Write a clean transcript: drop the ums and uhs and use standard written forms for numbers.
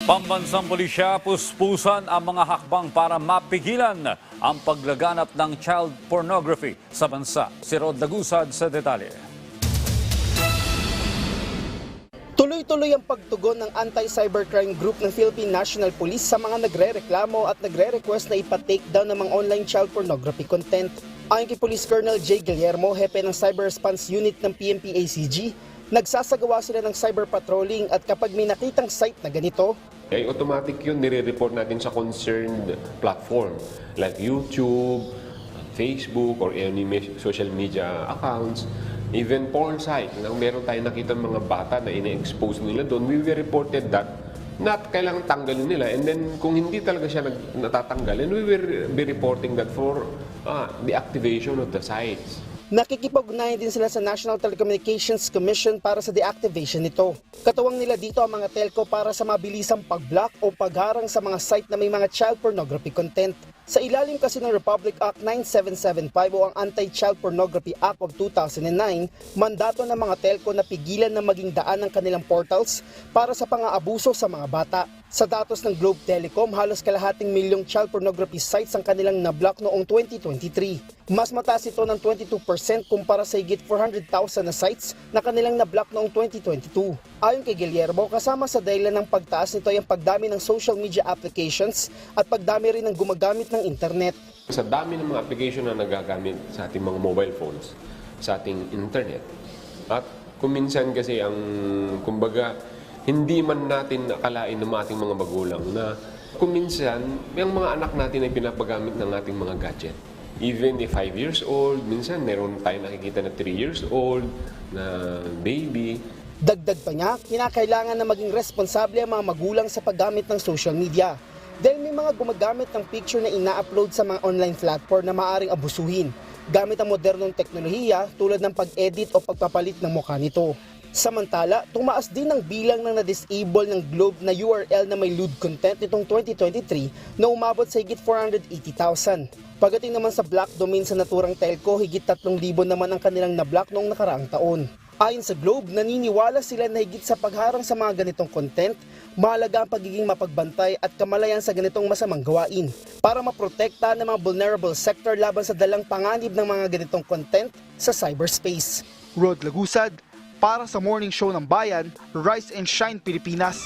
Pambansang pulisya, puspusan ang mga hakbang para mapigilan ang paglaganap ng child pornography sa bansa. Si Rod Lagusad sa detalye. Tuloy-tuloy ang pagtugon ng Anti-Cybercrime Group ng Philippine National Police sa mga nagre-reklamo at nagre-request na ipa-take down ng mga online child pornography content. Ayon kay Police Colonel J. Guillermo, hepe ng Cyber Response Unit ng PNP-ACG, nagsasagawa sila ng cyber patrolling at kapag may nakitang site na ganito, ay automatic yun, nire-report natin sa concerned platform like YouTube, Facebook, or any social media accounts, even porn site. Nang meron tayong nakita mga bata na ine-expose nila doon, we reported that not kailangang tanggalin nila. And then kung hindi talaga siya natatanggal, and we will be reporting that for the activation of the sites. nakikipag-ugnayan din sila sa National Telecommunications Commission para sa deactivation nito. Katuwang nila dito ang mga telco para sa mabilisang pag-block o pagharang sa mga site na may mga child pornography content. Sa ilalim kasi ng Republic Act 9775 o ang Anti-Child Pornography Act of 2009, mandato ng mga telco na pigilan na maging daan ng kanilang portals para sa pang-aabuso sa mga bata. Sa datos ng Globe Telecom, halos kalahating milyong child pornography sites ang kanilang na-block noong 2023. Mas mataas ito ng 22% kumpara sa higit 400,000 na sites na kanilang na-block noong 2022. Ayon kay Guillermo, kasama sa dahilan ng pagtaas nito ay ang pagdami ng social media applications at pagdami rin ng gumagamit ng internet. Sa dami ng mga application na nagagamit sa ating mga mobile phones, sa ating internet, at kuminsan kasi ang, kumbaga, hindi man natin akalain ng ating mga magulang na kuminsan, yung mga anak natin ay pinapagamit ng ating mga gadget. Even if 5 years old, minsan meron tayong nakikita na 3 years old, na baby. Dagdag pa niya, kinakailangan na maging responsable ang mga magulang sa paggamit ng social media. Dahil may mga gumagamit ng picture na ina-upload sa mga online platform na maaaring abusuhin, gamit ang modernong teknolohiya tulad ng pag-edit o pagpapalit ng mukha nito. Samantala, tumaas din ang bilang ng na-disable ng Globe na URL na may lewd content nitong 2023 na umabot sa higit 480,000. Pagdating naman sa block domain sa naturang telco, higit 3,000 naman ang kanilang na-block noong nakaraang taon. Ayon sa Globe, naniniwala sila na higit sa pagharang sa mga ganitong content, mahalaga ang pagiging mapagbantay at kamalayan sa ganitong masamang gawain para maprotekta ng mga vulnerable sector laban sa dalang panganib ng mga ganitong content sa cyberspace. Rod Lagusad, para sa Morning Show ng Bayan, Rise and Shine Pilipinas.